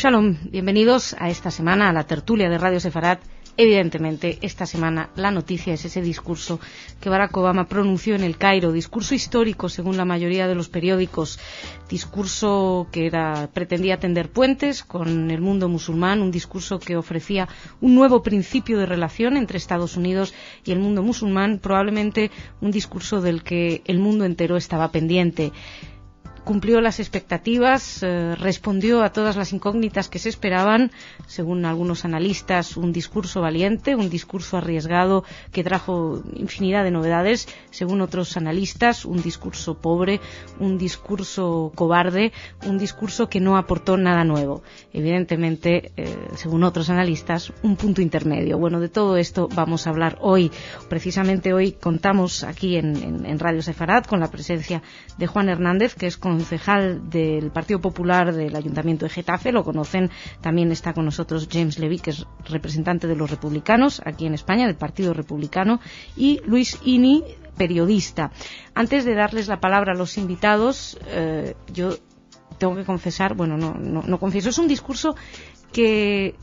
Shalom, bienvenidos a esta semana a la tertulia de Radio Sefarat. Evidentemente, esta semana la noticia es ese discurso que Barack Obama pronunció en El Cairo, discurso histórico según la mayoría de los periódicos, discurso que pretendía tender puentes con el mundo musulmán, un discurso que ofrecía un nuevo principio de relación entre Estados Unidos y el mundo musulmán, probablemente un discurso del que el mundo entero estaba pendiente. Cumplió las expectativas, respondió a todas las incógnitas que se esperaban, según algunos analistas, un discurso valiente, un discurso arriesgado que trajo infinidad de novedades, según otros analistas, un discurso pobre, un discurso cobarde, un discurso que no aportó nada nuevo. Evidentemente, según otros analistas, un punto intermedio. Bueno, de todo esto vamos a hablar hoy. Precisamente hoy contamos aquí en Radio Sefarat con la presencia de Juan Hernández, que es concejal del Partido Popular del Ayuntamiento de Getafe, lo conocen. También está con nosotros James Levy, que es representante de los republicanos aquí en España, del Partido Republicano, y Luis Ini, periodista. Antes de darles la palabra a los invitados, yo tengo que confesar, bueno, no confieso, es un discurso que,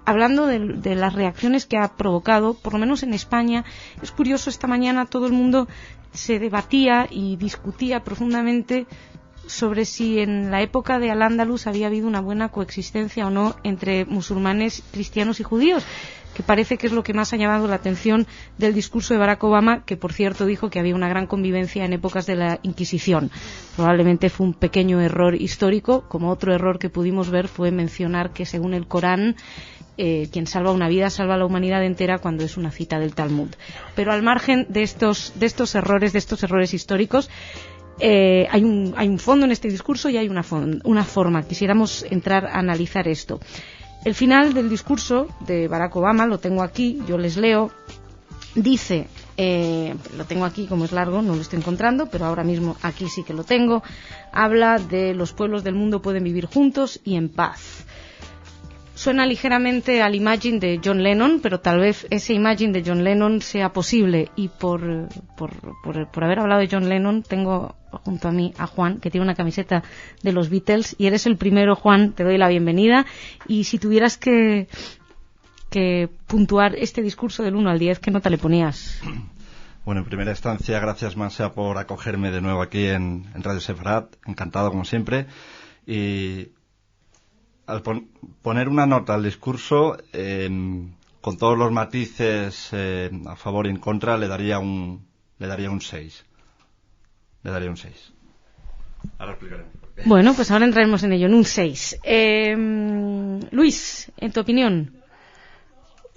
hablando de las reacciones que ha provocado, por lo menos en España, es curioso, esta mañana todo el mundo se debatía y discutía profundamente sobre si en la época de Al-Ándalus había habido una buena coexistencia o no entre musulmanes, cristianos y judíos, que parece que es lo que más ha llamado la atención del discurso de Barack Obama, que por cierto dijo que había una gran convivencia en épocas de la Inquisición. Probablemente fue un pequeño error histórico, como otro error que pudimos ver fue mencionar que según el Corán, quien salva una vida salva a la humanidad entera, cuando es una cita del Talmud. Pero al margen de estos errores históricos, hay un fondo en este discurso y hay una forma. Quisiéramos entrar a analizar esto. El final del discurso de Barack Obama, lo tengo aquí, yo les leo, dice, lo tengo aquí, como es largo, no lo estoy encontrando, pero ahora mismo aquí sí que lo tengo, habla de los pueblos del mundo pueden vivir juntos y en paz. Suena ligeramente al Imagine de John Lennon, pero tal vez ese Imagine de John Lennon sea posible. Y por haber hablado de John Lennon, tengo junto a mí a Juan, que tiene una camiseta de los Beatles, y eres el primero, Juan, te doy la bienvenida. Y si tuvieras que puntuar este discurso del 1 al 10, ¿qué nota le ponías? Bueno, en primera instancia, gracias, Mansa, por acogerme de nuevo aquí en Radio Sefarat. Encantado, como siempre. Y al poner una nota al discurso, con todos los matices a favor y en contra, le daría un 6. Le daría un 6. Ahora explicaremos por qué. Bueno, pues ahora entraremos en ello, en un 6. Luis, en tu opinión.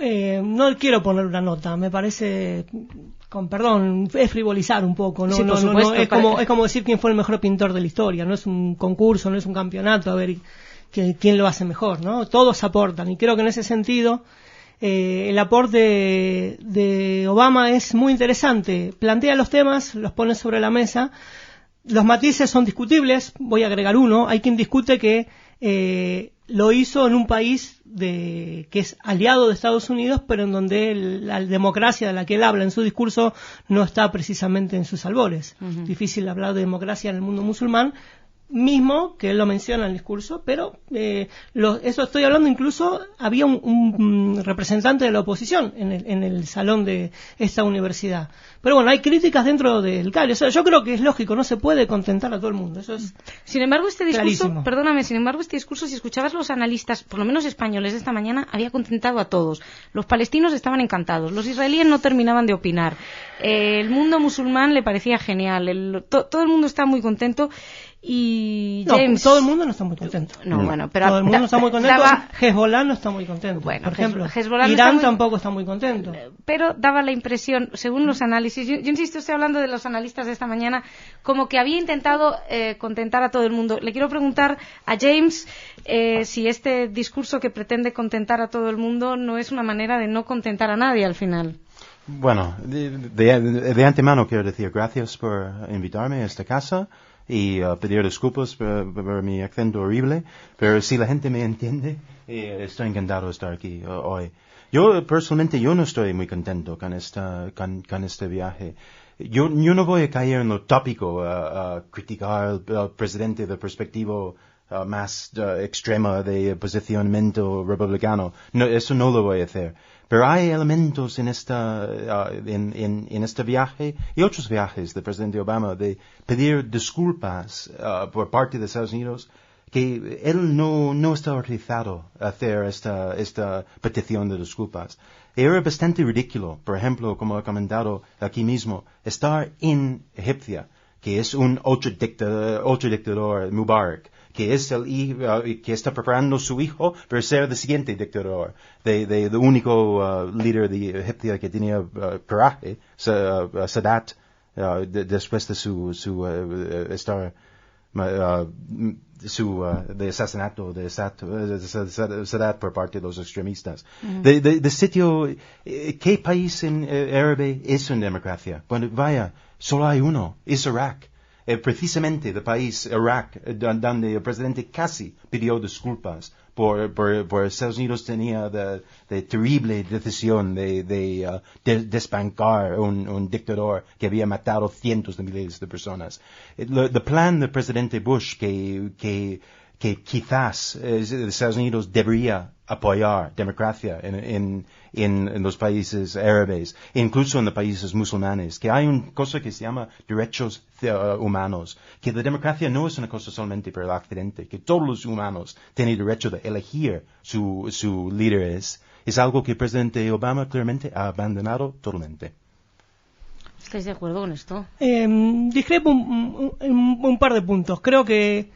No quiero poner una nota, me parece, con perdón, es frivolizar un poco, ¿no? Sí, por supuesto, es como decir quién fue el mejor pintor de la historia, no es un concurso, no es un campeonato, a ver quién lo hace mejor, ¿no? Todos aportan, y creo que en ese sentido el aporte de Obama es muy interesante. Plantea los temas, los pone sobre la mesa, los matices son discutibles. Voy a agregar uno: hay quien discute que lo hizo en un país que es aliado de Estados Unidos, pero en donde la democracia de la que él habla en su discurso no está precisamente en sus albores. Uh-huh. Difícil hablar de democracia en el mundo musulmán, mismo que él lo menciona en el discurso, pero eso estoy hablando. Incluso había un representante de la oposición en el salón de esta universidad. Pero bueno, hay críticas dentro del Cairo. O sea, yo creo que es lógico, no se puede contentar a todo el mundo. Eso es Sin embargo, este discurso, clarísimo. si escuchabas los analistas, por lo menos españoles de esta mañana, había contentado a todos. Los palestinos estaban encantados, los israelíes no terminaban de opinar, el mundo musulmán le parecía genial, todo el mundo estaba muy contento. Y James... No, todo el mundo no está muy contento. No, bueno, pero todo el mundo está muy contento. Hezbollah no está muy contento. Bueno, por ejemplo, Irán tampoco está muy contento. Pero daba la impresión, según los análisis, yo insisto, estoy hablando de los analistas de esta mañana, como que había intentado contentar a todo el mundo. Le quiero preguntar a James si este discurso que pretende contentar a todo el mundo no es una manera de no contentar a nadie al final. Bueno, de antemano quiero decir gracias por invitarme a esta casa y pedir disculpas por mi acento horrible, pero si la gente me entiende, estoy encantado de estar aquí hoy. Yo personalmente no estoy muy contento con este viaje. Yo no voy a caer en lo tópico, a criticar al presidente de perspectiva más extrema de posicionamiento republicano. No, eso no lo voy a hacer. Pero hay elementos en en este viaje y otros viajes del presidente Obama de pedir disculpas por parte de Estados Unidos, que él no está autorizado a hacer esta petición de disculpas. Era bastante ridículo, por ejemplo, como he comentado aquí mismo, estar en Egipto, que es un otro dictador, Mubarak, que es que está preparando su hijo para ser el siguiente dictador, de único líder de Egipto que tenía coraje, Sadat, después de de asesinato de Sadat por parte de los extremistas. De sitio, ¿qué país árabe es una democracia? Bueno, vaya, solo hay uno, es Irak. Precisamente el país Irak, donde el presidente casi pidió disculpas por Estados Unidos tenía de terrible decisión de desbancar un dictador que había matado cientos de miles de personas. El plan del presidente Bush que quizás Estados Unidos debería apoyar democracia en los países árabes, incluso en los países musulmanes, que hay una cosa que se llama derechos humanos, que la democracia no es una cosa solamente para el occidente, que todos los humanos tienen derecho de elegir su líderes. Es algo que el presidente Obama claramente ha abandonado totalmente. ¿Estáis de acuerdo con esto? Discrepo un par de puntos. Creo que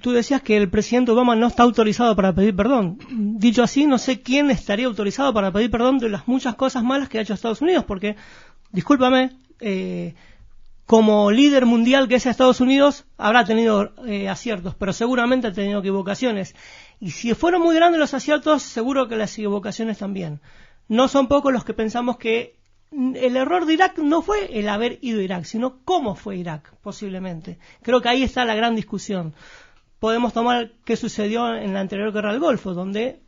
tú decías que el presidente Obama no está autorizado para pedir perdón. Dicho así, no sé quién estaría autorizado para pedir perdón de las muchas cosas malas que ha hecho Estados Unidos, porque, discúlpame, como líder mundial que es Estados Unidos, habrá tenido aciertos, pero seguramente ha tenido equivocaciones. Y si fueron muy grandes los aciertos, seguro que las equivocaciones también. No son pocos los que pensamos que el error de Irak no fue el haber ido a Irak, sino cómo fue Irak, posiblemente. Creo que ahí está la gran discusión. Podemos tomar qué sucedió en la anterior guerra del Golfo, donde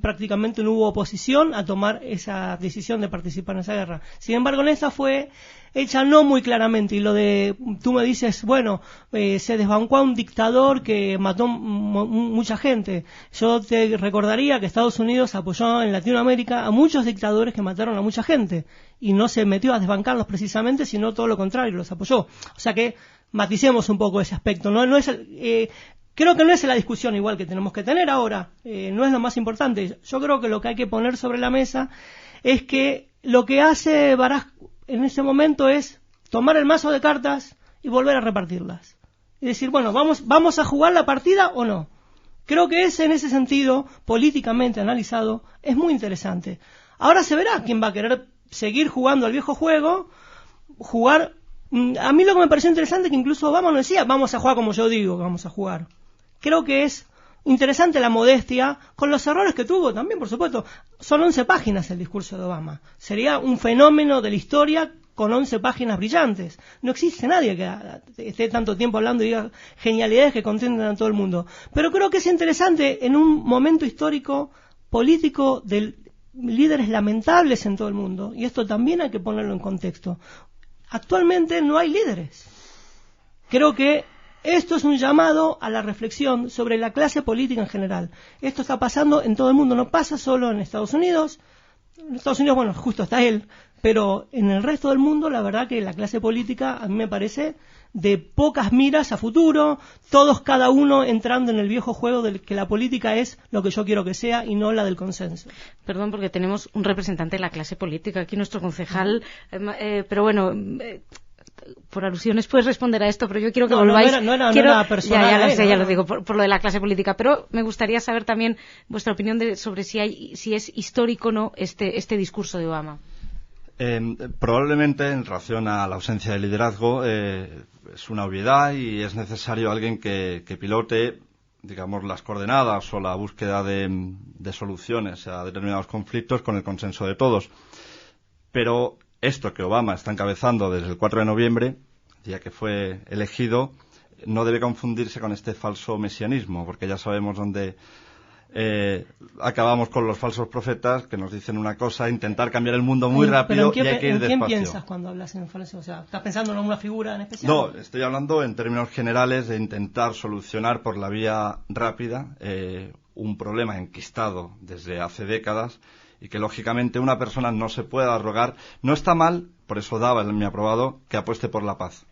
prácticamente no hubo oposición a tomar esa decisión de participar en esa guerra. Sin embargo, en esta fue hecha no muy claramente, y lo de, tú me dices, bueno, se desbancó a un dictador que mató mucha gente. Yo te recordaría que Estados Unidos apoyó en Latinoamérica a muchos dictadores que mataron a mucha gente, y no se metió a desbancarlos precisamente, sino todo lo contrario, los apoyó. O sea que maticemos un poco ese aspecto, ¿no? Creo que no es la discusión igual que tenemos que tener ahora, no es lo más importante. Yo creo que lo que hay que poner sobre la mesa es que lo que hace Barack en ese momento es tomar el mazo de cartas y volver a repartirlas. Y decir, bueno, ¿vamos a jugar la partida o no? Creo que en ese sentido, políticamente analizado, es muy interesante. Ahora se verá quién va a querer seguir jugando al viejo juego, jugar. A mí lo que me pareció interesante es que incluso Obama no decía, vamos a jugar como yo digo que vamos a jugar. Creo que es interesante la modestia, con los errores que tuvo también, por supuesto. Son 11 páginas el discurso de Obama. Sería un fenómeno de la historia con 11 páginas brillantes. No existe nadie que esté tanto tiempo hablando y diga genialidades que contiendan a todo el mundo. Pero creo que es interesante en un momento histórico, político, de líderes lamentables en todo el mundo. Y esto también hay que ponerlo en contexto. Actualmente no hay líderes. Creo que esto es un llamado a la reflexión sobre la clase política en general. Esto está pasando en todo el mundo, no pasa solo en Estados Unidos. En Estados Unidos, bueno, justo está él, pero en el resto del mundo, la verdad que la clase política a mí me parece de pocas miras a futuro, todos cada uno entrando en el viejo juego de que la política es lo que yo quiero que sea y no la del consenso. Perdón, porque tenemos un representante de la clase política aquí, nuestro concejal, pero bueno, por alusiones puedes responder a esto, pero yo quiero que volváis. No era personal. Ya lo digo, por lo de la clase política, pero me gustaría saber también vuestra opinión sobre si es histórico o no este discurso de Obama. Probablemente en relación a la ausencia de liderazgo es una obviedad y es necesario alguien que pilote, digamos, las coordenadas o la búsqueda de soluciones a determinados conflictos con el consenso de todos. Pero esto que Obama está encabezando desde el 4 de noviembre, día que fue elegido, no debe confundirse con este falso mesianismo, porque ya sabemos dónde acabamos con los falsos profetas que nos dicen una cosa, intentar cambiar el mundo muy rápido y hay que ir despacio. ¿En quién piensas cuando hablas en falso? O sea, ¿estás pensando en alguna figura en especial? No, estoy hablando en términos generales de intentar solucionar por la vía rápida un problema enquistado desde hace décadas y que lógicamente una persona no se puede arrogar. No está mal, por eso daba en mi aprobado, que apueste por la paz.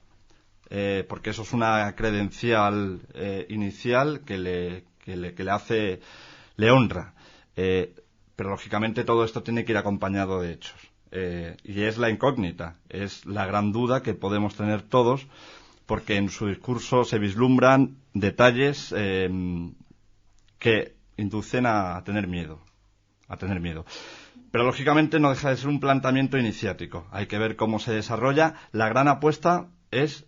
Porque eso es una credencial inicial que le hace, le honra. Pero lógicamente todo esto tiene que ir acompañado de hechos. Y es la incógnita, es la gran duda que podemos tener todos, porque en su discurso se vislumbran detalles que inducen a tener miedo. Pero lógicamente no deja de ser un planteamiento iniciático. Hay que ver cómo se desarrolla. La gran apuesta es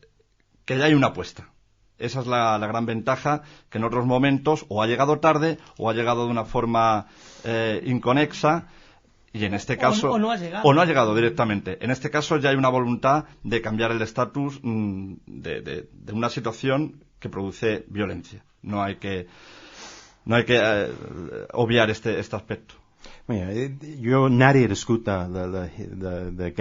que ya hay una apuesta. Esa es la gran ventaja, que en otros momentos o ha llegado tarde o ha llegado de una forma inconexa, y en este caso o no ha llegado directamente. En este caso ya hay una voluntad de cambiar el estatus de una situación que produce violencia. No hay que obviar este aspecto. Mira, nadie discuta de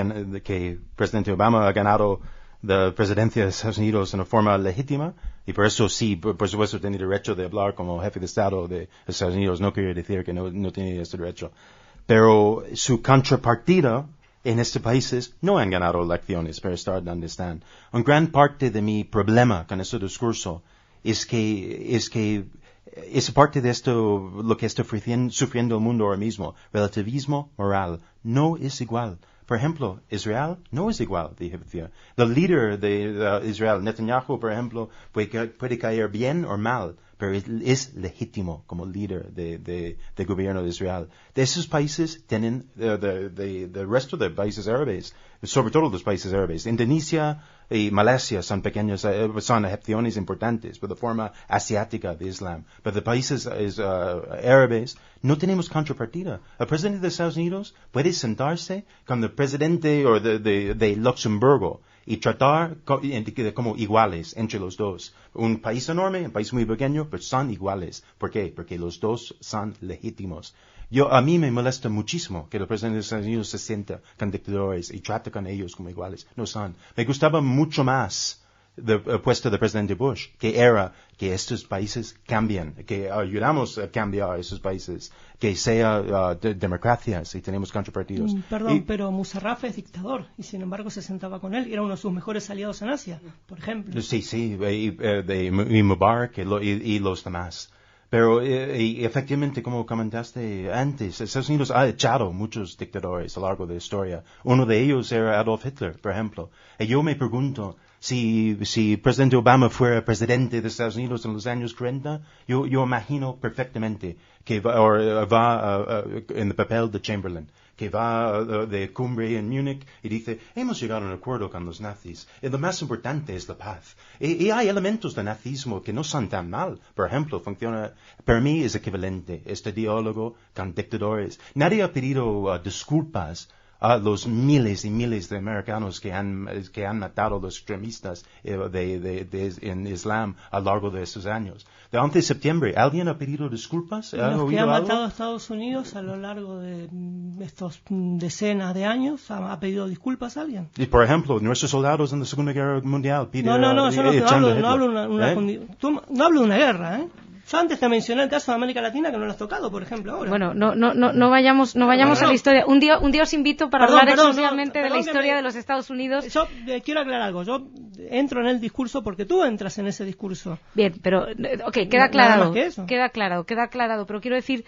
que el presidente Obama ha ganado la presidencia de Estados Unidos en una forma legítima, y por eso sí, por supuesto, tiene derecho de hablar como jefe de Estado de Estados Unidos. No quiere decir que no tiene este derecho. Pero su contrapartida en estos países no han ganado elecciones para estar donde están. Una gran parte de mi problema con este discurso es que esa parte de esto, lo que está sufriendo el mundo ahora mismo, relativismo moral, no es igual. Por ejemplo, Israel no es igual de Egipto. El líder de Israel, Netanyahu, por ejemplo, puede caer bien o mal, pero es legítimo como líder de gobierno de Israel. De esos países tienen, del resto de países árabes, sobre todo los países árabes, Indonesia y Malasia son pequeños, son excepciones importantes por la forma asiática de Islam. Pero de países árabes no tenemos contrapartida. El presidente de Estados Unidos puede sentarse con el presidente de Luxemburgo y tratar como iguales entre los dos. Un país enorme, un país muy pequeño, pero son iguales. ¿Por qué? Porque los dos son legítimos. A mí me molesta muchísimo que el presidente de Estados Unidos se sienta con dictadores y trate con ellos como iguales. No son. Me gustaba mucho más el puesto de presidente Bush, que era que estos países cambien, que ayudamos a cambiar esos países, que sea democracias y tenemos contrapartidos. Pero Musharraf es dictador y sin embargo se sentaba con él, era uno de sus mejores aliados en Asia, por ejemplo. Sí, y Mubarak y los demás. Pero y efectivamente, como comentaste antes, Estados Unidos ha echado muchos dictadores a lo largo de la historia. Uno de ellos era Adolf Hitler, por ejemplo. Y yo me pregunto, si presidente Obama fuera presidente de Estados Unidos en los años 40, yo imagino perfectamente que va en el papel de Chamberlain, que va de cumbre en Múnich y dice, hemos llegado a un acuerdo con los nazis. Y lo más importante es la paz. Y hay elementos de nazismo que no son tan mal. Por ejemplo, para mí es equivalente este diálogo con dictadores. Nadie ha pedido disculpas a los miles y miles de americanos que han matado a los extremistas en Islam a lo largo de estos años. De 11 de septiembre, ¿alguien ha pedido disculpas? Los que han matado a Estados Unidos a lo largo de estos decenas de años, ¿ha pedido disculpas a alguien? Y por ejemplo, nuestros soldados en la Segunda Guerra Mundial piden... No, yo no hablo de una guerra, ¿eh? Yo antes te mencioné el caso de América Latina, que no lo has tocado, por ejemplo, ahora. Bueno, no vayamos a la historia. Un día os invito para hablar exclusivamente de la historia de los Estados Unidos. Yo quiero aclarar algo. Yo entro en el discurso porque tú entras en ese discurso. Bien, pero queda aclarado. Queda aclarado, pero quiero decir,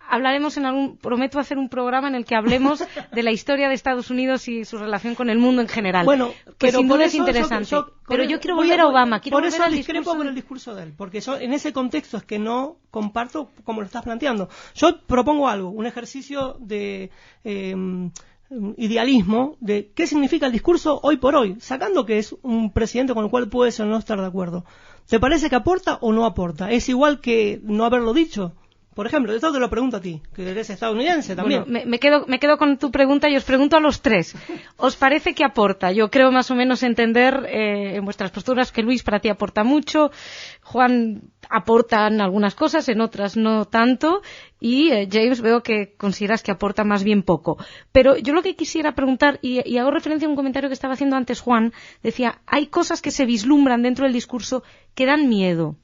hablaremos prometo hacer un programa en el que hablemos de la historia de Estados Unidos y su relación con el mundo en general. Bueno, que sin duda es interesante. Pero yo quiero volver a Obama. Por eso discrepo con el discurso de él, porque yo en ese contexto es que no comparto como lo estás planteando. Yo propongo algo, un ejercicio de idealismo de qué significa el discurso hoy por hoy, sacando que es un presidente con el cual puedes o no estar de acuerdo. ¿Te parece que aporta o no aporta? ¿Es igual que no haberlo dicho? Por ejemplo, esto te lo pregunto a ti, que eres estadounidense también. Bueno, me quedo con tu pregunta y os pregunto a los tres. ¿Os parece que aporta? Yo creo más o menos entender en vuestras posturas que Luis para ti aporta mucho, Juan aporta en algunas cosas, en otras no tanto, y James veo que consideras que aporta más bien poco. Pero yo lo que quisiera preguntar, y hago referencia a un comentario que estaba haciendo antes Juan, decía, hay cosas que se vislumbran dentro del discurso que dan miedo.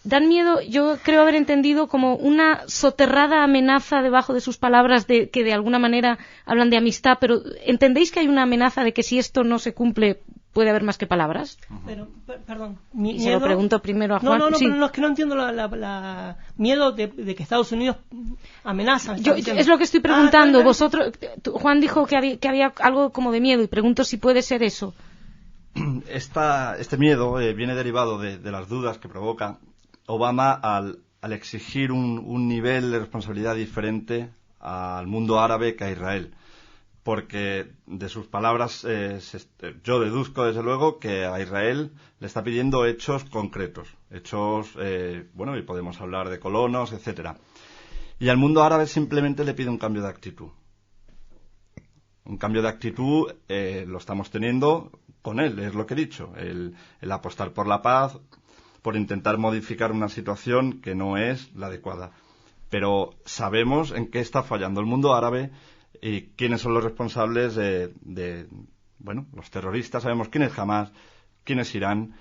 Dan miedo, yo creo haber entendido como una soterrada amenaza debajo de sus palabras que de alguna manera hablan de amistad, pero ¿entendéis que hay una amenaza de que si esto no se cumple puede haber más que palabras? Pero, perdón, se lo pregunto primero a Juan. No, sí. Pero no, es que no entiendo la miedo de que Estados Unidos amenaza. Es lo que estoy preguntando. Vosotros, Juan dijo que había algo como de miedo y pregunto si puede ser eso. Este miedo viene derivado de las dudas que provoca Obama al exigir un nivel de responsabilidad diferente al mundo árabe que a Israel. Porque de sus palabras yo deduzco desde luego que a Israel le está pidiendo hechos concretos. Hechos, y podemos hablar de colonos, etcétera. Y al mundo árabe simplemente le pide un cambio de actitud. Un cambio de actitud lo estamos teniendo con él, es lo que he dicho. El apostar por la paz, por intentar modificar una situación que no es la adecuada. Pero sabemos en qué está fallando el mundo árabe y quiénes son los responsables los terroristas. Sabemos quién es Hamás, quién es Irán,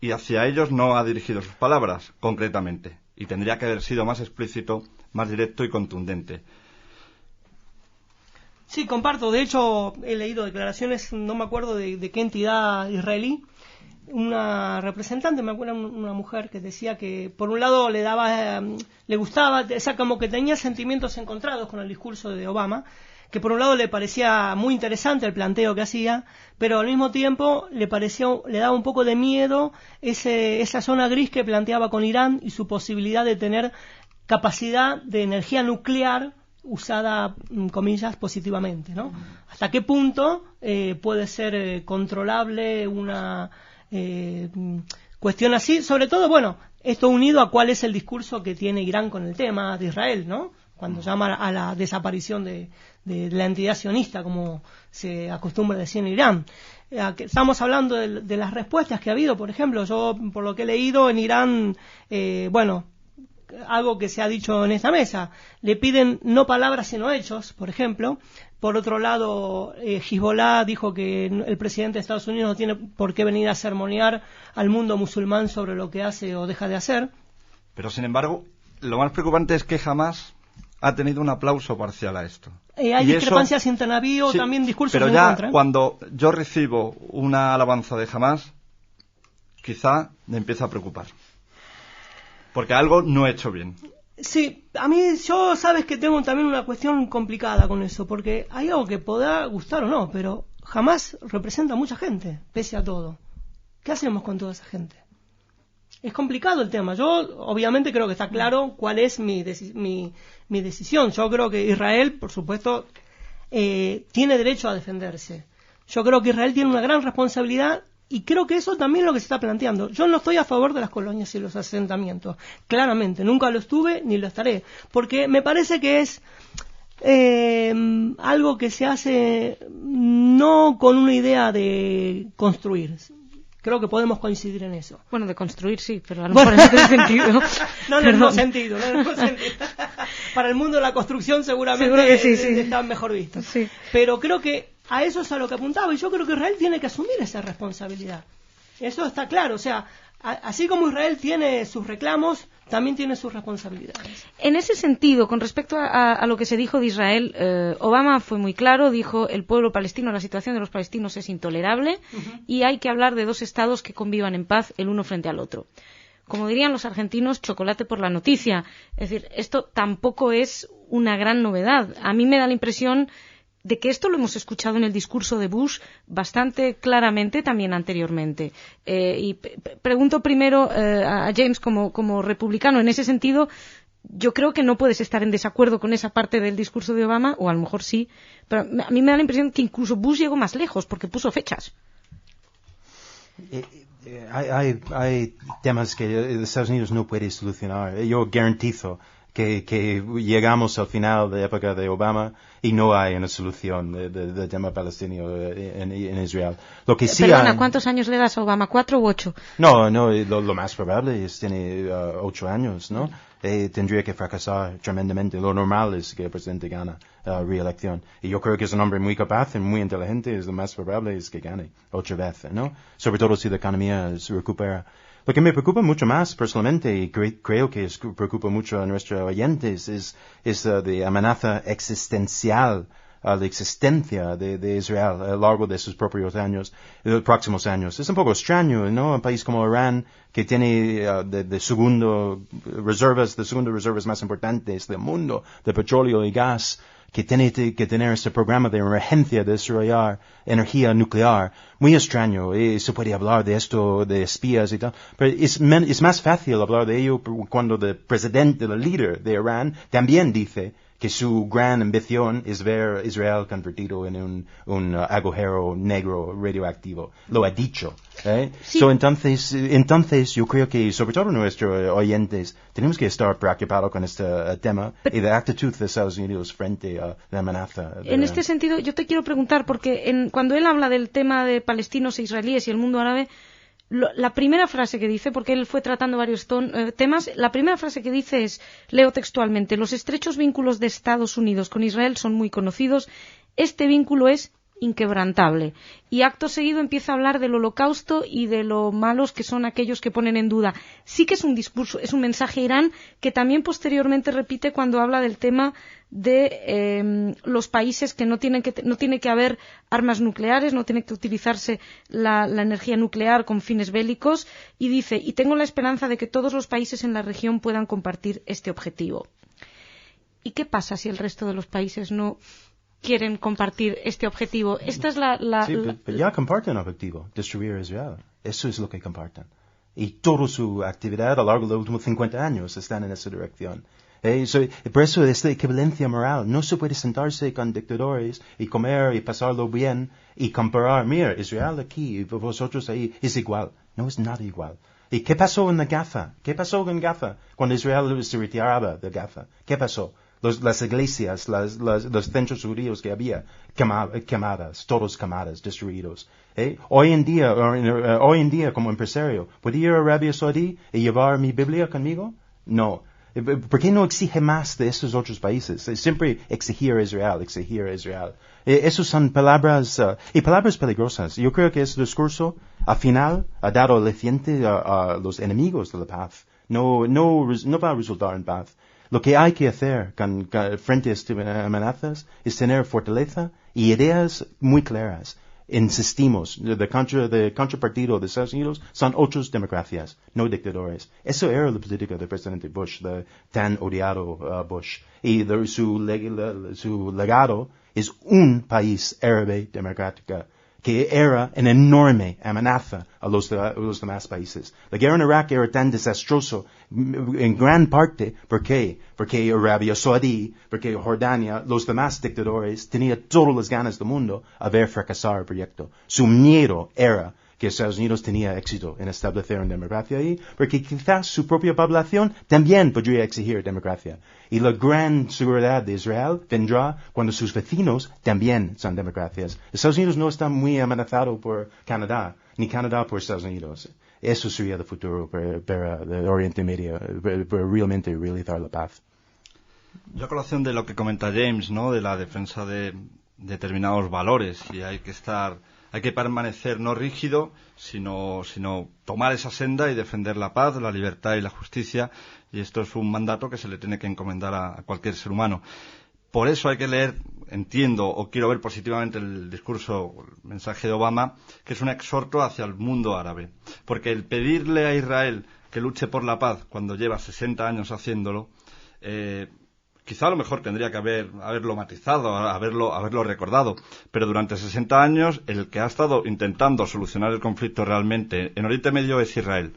y hacia ellos no ha dirigido sus palabras concretamente. Y tendría que haber sido más explícito, más directo y contundente. Sí, comparto. De hecho, he leído declaraciones, no me acuerdo de qué entidad israelí, una representante, me acuerdo, una mujer que decía que por un lado le gustaba, o sea, como que tenía sentimientos encontrados con el discurso de Obama, que por un lado le parecía muy interesante el planteo que hacía, pero al mismo tiempo le daba un poco de miedo esa zona gris que planteaba con Irán y su posibilidad de tener capacidad de energía nuclear usada, comillas, positivamente, ¿no? ¿Hasta qué punto puede ser controlable una cuestión así? Sobre todo, esto unido a cuál es el discurso que tiene Irán con el tema de Israel, ¿no? Cuando llama a la desaparición de la entidad sionista, como se acostumbra decir en Irán. Estamos hablando de las respuestas que ha habido, por ejemplo, yo por lo que he leído en Irán, algo que se ha dicho en esta mesa, le piden no palabras sino hechos, por ejemplo. Por otro lado, Hezbollah dijo que el presidente de Estados Unidos no tiene por qué venir a sermonear al mundo musulmán sobre lo que hace o deja de hacer. Pero sin embargo, lo más preocupante es que jamás ha tenido un aplauso parcial a esto. Hay discrepancias entre navíos, sí, también discursos pero en ya contra. Cuando yo recibo una alabanza de Hamás, quizá me empieza a preocupar. Porque algo no he hecho bien. Sí, yo sabes que tengo también una cuestión complicada con eso, porque hay algo que podrá gustar o no, pero Hamás representa a mucha gente, pese a todo. ¿Qué hacemos con toda esa gente? Es complicado el tema. Yo obviamente creo que está claro cuál es mi decisión. Yo creo que Israel, por supuesto, tiene derecho a defenderse. Yo creo que Israel tiene una gran responsabilidad. Y creo que eso también es lo que se está planteando. Yo no estoy a favor de las colonias y los asentamientos. Claramente, nunca lo estuve ni lo estaré. Porque me parece que es algo que se hace no con una idea de construir. Creo que podemos coincidir en eso. Bueno, de construir sí, pero a lo mejor en otro sentido. No en el mismo sentido. Para el mundo de la construcción seguramente sí. Está mejor visto. Sí. Pero creo que a eso es a lo que apuntaba, y yo creo que Israel tiene que asumir esa responsabilidad. Eso está claro, o sea, así como Israel tiene sus reclamos, también tiene sus responsabilidades. En ese sentido, con respecto a lo que se dijo de Israel, Obama fue muy claro, dijo el pueblo palestino, la situación de los palestinos es intolerable y hay que hablar de dos estados que convivan en paz el uno frente al otro. Como dirían los argentinos, chocolate por la noticia. Es decir, esto tampoco es una gran novedad. A mí me da la impresión de que esto lo hemos escuchado en el discurso de Bush bastante claramente también anteriormente. Y pregunto primero a James como republicano. En ese sentido, yo creo que no puedes estar en desacuerdo con esa parte del discurso de Obama, o a lo mejor sí, pero a mí me da la impresión que incluso Bush llegó más lejos porque puso fechas. Hay temas que Estados Unidos no puede solucionar. Yo garantizo que llegamos al final de la época de Obama y no hay una solución del tema palestino en Israel. Lo que sí Perdona, ¿cuántos años le das a Obama? ¿4 u 8? No, lo más probable es tiene 8 años, ¿no? Tendría que fracasar tremendamente. Lo normal es que el presidente gane reelección. Y yo creo que es un hombre muy capaz y muy inteligente. Es lo más probable es que gane 8 veces, ¿no? Sobre todo si la economía se recupera. Lo que me preocupa mucho más personalmente, y creo que preocupa mucho a nuestros oyentes, es de amenaza existencial a la existencia de Israel a lo largo de sus propios años, de los próximos años. Es un poco extraño, ¿no? Un país como Irán, que tiene de segundo reservas más importantes del mundo, de petróleo y gas, que tiene que tener este programa de emergencia de desarrollar energía nuclear. Muy extraño, se puede hablar de esto, de espías y tal, pero es más fácil hablar de ello cuando el presidente, el líder de Irán, también dice que su gran ambición es ver Israel convertido en un agujero negro radioactivo. Lo ha dicho. Sí. Entonces, yo creo que, sobre todo nuestros oyentes, tenemos que estar preocupados con este tema y la actitud de Estados Unidos frente a la amenaza. En este sentido, yo te quiero preguntar, porque cuando él habla del tema de palestinos e israelíes y el mundo árabe, la primera frase que dice, porque él fue tratando varios temas, la primera frase que dice es, leo textualmente, los estrechos vínculos de Estados Unidos con Israel son muy conocidos, este vínculo es inquebrantable. Y acto seguido empieza a hablar del Holocausto y de lo malos que son aquellos que ponen en duda. Sí que es un discurso, es un mensaje a Irán que también posteriormente repite cuando habla del tema de los países que no tiene que haber armas nucleares, no tiene que utilizarse la energía nuclear con fines bélicos, y dice, y tengo la esperanza de que todos los países en la región puedan compartir este objetivo. ¿Y qué pasa si el resto de los países no quieren compartir este objetivo? Esta es Sí, pero ya comparten el objetivo, destruir Israel. Eso es lo que comparten. Y toda su actividad a lo largo de los últimos 50 años están en esa dirección. Por eso esta equivalencia moral. No se puede sentarse con dictadores y comer y pasarlo bien y comparar. Mira, Israel aquí y vosotros ahí es igual. No es nada igual. ¿Y qué pasó en la Gaza? ¿Qué pasó en Gaza cuando Israel se retiraba de Gaza? ¿Qué pasó? Las iglesias, los centros judíos que había quemadas, todos quemadas, destruidos. Hoy en día, como empresario, ¿puedo ir a Arabia Saudí y llevar mi Biblia conmigo? No. ¿Por qué no exige más de estos otros países? Siempre exigir a Israel. Esas son palabras, y palabras peligrosas. Yo creo que ese discurso, al final, ha dado aliciente a los enemigos de la paz. No va a resultar en paz. Lo que hay que hacer frente a estas amenazas es tener fortaleza y ideas muy claras. Insistimos, de contrapartido de Estados Unidos son otras democracias, no dictadores. Eso era la política del presidente Bush, de tan odiado Bush. Y su legado es un país árabe democrático, que era una enorme amenaza a los demás países. La guerra en Irak era tan desastrosa en gran parte porque Arabia Saudí, porque Jordania, los demás dictadores tenían todas las ganas del mundo a ver fracasar el proyecto. Su miedo era que Estados Unidos tenía éxito en establecer una democracia ahí, porque quizás su propia población también podría exigir democracia. Y la gran seguridad de Israel vendrá cuando sus vecinos también son democracias. Estados Unidos no está muy amenazado por Canadá, ni Canadá por Estados Unidos. Eso sería el futuro para el Oriente Medio, para realmente realizar la paz. Yo a colación de lo que comenta James, ¿no? De la defensa de determinados valores, y hay que permanecer no rígido, sino tomar esa senda y defender la paz, la libertad y la justicia, y esto es un mandato que se le tiene que encomendar a cualquier ser humano. Por eso hay que leer, entiendo o quiero ver positivamente el discurso, el mensaje de Obama, que es un exhorto hacia el mundo árabe, porque el pedirle a Israel que luche por la paz cuando lleva 60 años haciéndolo, quizá a lo mejor tendría que haberlo matizado, haberlo recordado, pero durante 60 años el que ha estado intentando solucionar el conflicto realmente en Oriente Medio es Israel,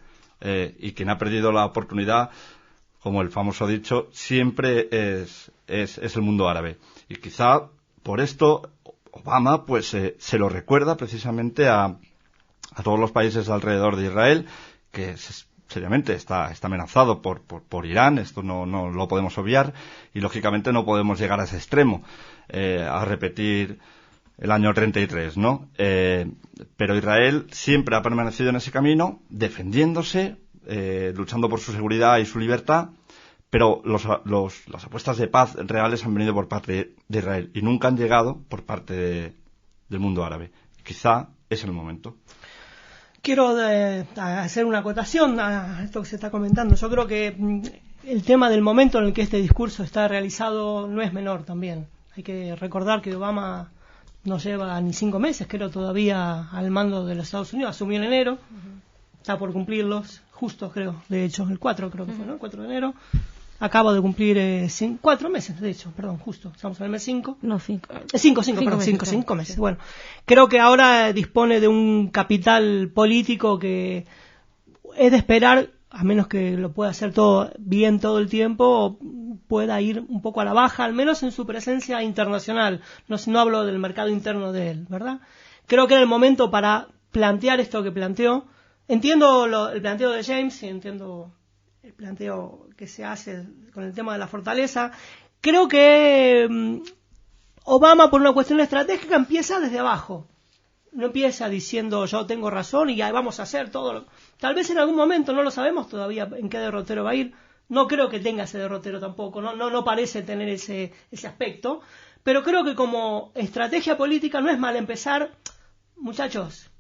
y quien ha perdido la oportunidad, como el famoso dicho, siempre es el mundo árabe. Y quizá por esto Obama pues se lo recuerda precisamente a todos los países alrededor de Israel, que seriamente, está amenazado por Irán, esto no lo podemos obviar, y lógicamente no podemos llegar a ese extremo, a repetir el año 33, ¿no? Pero Israel siempre ha permanecido en ese camino, defendiéndose, luchando por su seguridad y su libertad, pero las apuestas de paz reales han venido por parte de Israel y nunca han llegado por parte del mundo árabe. Quizá es el momento. Quiero hacer una acotación a esto que se está comentando. Yo creo que el tema del momento en el que este discurso está realizado no es menor también. Hay que recordar que Obama no lleva ni 5 meses, creo, todavía al mando de los Estados Unidos. Asumió en enero, está por cumplirlos, justo creo, de hecho, el 4 creo que fue, ¿no? El 4 de enero. Acabo de cumplir 4 meses, de hecho, perdón, justo, estamos en el mes 5. No, 5. 5 meses. Bueno, creo que ahora dispone de un capital político que es de esperar, a menos que lo pueda hacer todo bien todo el tiempo, pueda ir un poco a la baja, al menos en su presencia internacional. No hablo del mercado interno de él, ¿verdad? Creo que era el momento para plantear esto que planteó. Entiendo el planteo de James y entiendo el planteo que se hace con el tema de la fortaleza. Creo que Obama, por una cuestión estratégica, empieza desde abajo. No empieza diciendo yo tengo razón y ya vamos a hacer todo. Tal vez en algún momento, no lo sabemos todavía en qué derrotero va a ir. No creo que tenga ese derrotero tampoco, no parece tener ese aspecto. Pero creo que como estrategia política no es mal empezar, muchachos,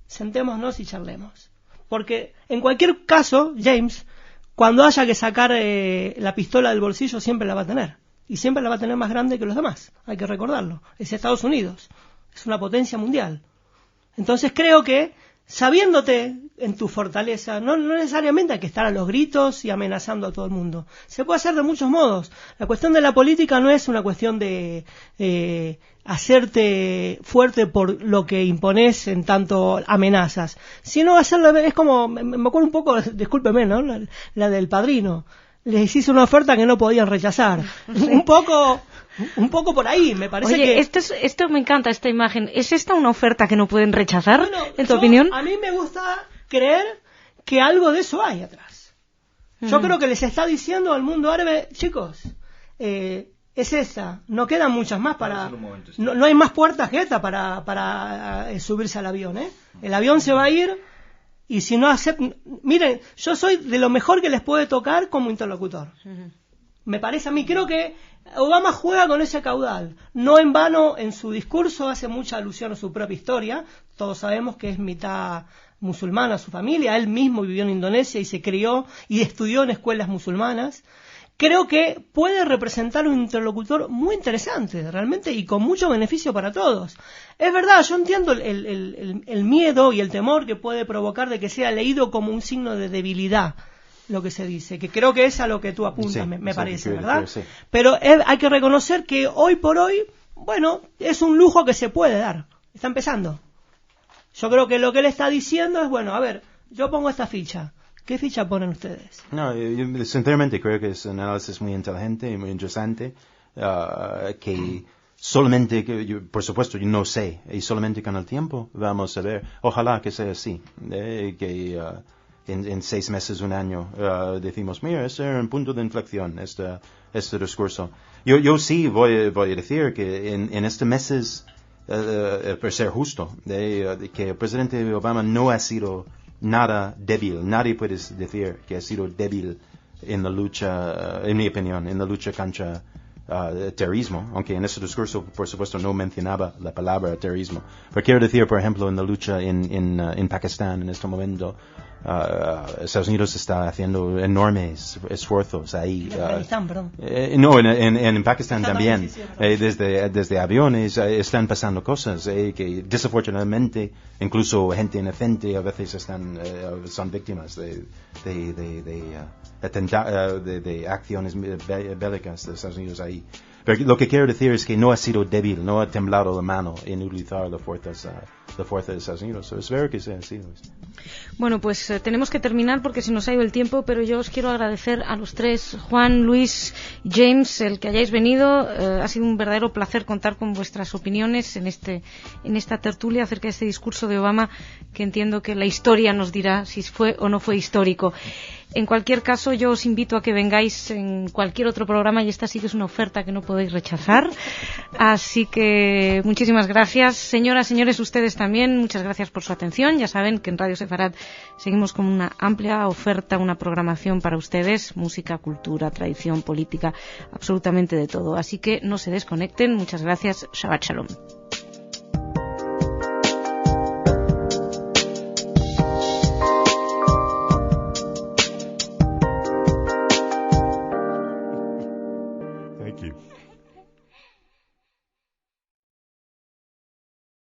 sentémonos y charlemos. Porque en cualquier caso, James, cuando haya que sacar la pistola del bolsillo, siempre la va a tener. Y siempre la va a tener más grande que los demás. Hay que recordarlo. Es Estados Unidos. Es una potencia mundial. Entonces creo que, sabiéndote en tu fortaleza, no necesariamente hay que estar a los gritos y amenazando a todo el mundo. Se puede hacer de muchos modos. La cuestión de la política no es una cuestión de hacerte fuerte por lo que impones en tanto amenazas, sino hacerlo, es como, me acuerdo un poco, discúlpeme, ¿no? La del Padrino. Les hice una oferta que no podían rechazar. Un poco por ahí, me parece. Oye, esto me encanta, esta imagen. ¿Es esta una oferta que no pueden rechazar, bueno, en tu opinión? A mí me gusta creer que algo de eso hay atrás. Yo creo que les está diciendo al mundo árabe, chicos, es esa, no quedan muchas más para... No hay más puertas que esta para subirse al avión, ¿eh? El avión se va a ir y si no aceptan... Miren, yo soy de lo mejor que les puede tocar como interlocutor. Me parece a mí, creo que Obama juega con ese caudal. No en vano, en su discurso hace mucha alusión a su propia historia. Todos sabemos que es mitad musulmana su familia. Él mismo vivió en Indonesia y se crió y estudió en escuelas musulmanas. Creo que puede representar un interlocutor muy interesante, realmente, y con mucho beneficio para todos. Es verdad, yo entiendo el miedo y el temor que puede provocar de que sea leído como un signo de debilidad lo que se dice, que creo que es a lo que tú apuntas, sí, me parece, ¿verdad? Sí. Pero hay que reconocer que hoy por hoy, bueno, es un lujo que se puede dar. Está empezando. Yo creo que lo que él está diciendo es, bueno, a ver, yo pongo esta ficha. ¿Qué ficha ponen ustedes? No, yo sinceramente creo que es un análisis muy inteligente y muy interesante, que solamente, por supuesto, yo no sé, y solamente con el tiempo vamos a ver. Ojalá que sea así, que en 6 meses, un año, decimos, mira, ese era un punto de inflexión, este discurso. Yo sí voy a decir que en estos meses, por ser justo, que el presidente Obama no ha sido nada débil. Nadie puede decir que ha sido débil en la lucha, en mi opinión, en la lucha contra terrorismo, aunque en ese discurso, por supuesto, no mencionaba la palabra terrorismo. Pero quiero decir, por ejemplo, en la lucha en Pakistán, en este momento, Estados Unidos está haciendo enormes esfuerzos ahí. En Afganistán, perdón. No, en Pakistán también. Desde aviones están pasando cosas que desafortunadamente incluso gente inocente a veces son víctimas de acciones bélicas de Estados Unidos ahí. Pero lo que quiero decir es que no ha sido débil, no ha temblado la mano en utilizar la fuerza de Estados Unidos. So, espero que sea así. Bueno, pues tenemos que terminar porque se nos ha ido el tiempo, pero yo os quiero agradecer a los tres, Juan, Luis, James, el que hayáis venido. Ha sido un verdadero placer contar con vuestras opiniones en esta tertulia acerca de este discurso de Obama, que entiendo que la historia nos dirá si fue o no fue histórico. En cualquier caso, yo os invito a que vengáis en cualquier otro programa, y esta sí que es una oferta que no podéis rechazar. Así que muchísimas gracias. Señoras, señores, ustedes también, muchas gracias por su atención. Ya saben que en Radio Sefarad seguimos con una amplia oferta, una programación para ustedes, música, cultura, tradición, política, absolutamente de todo. Así que no se desconecten. Muchas gracias. Shabbat Shalom. Thank you.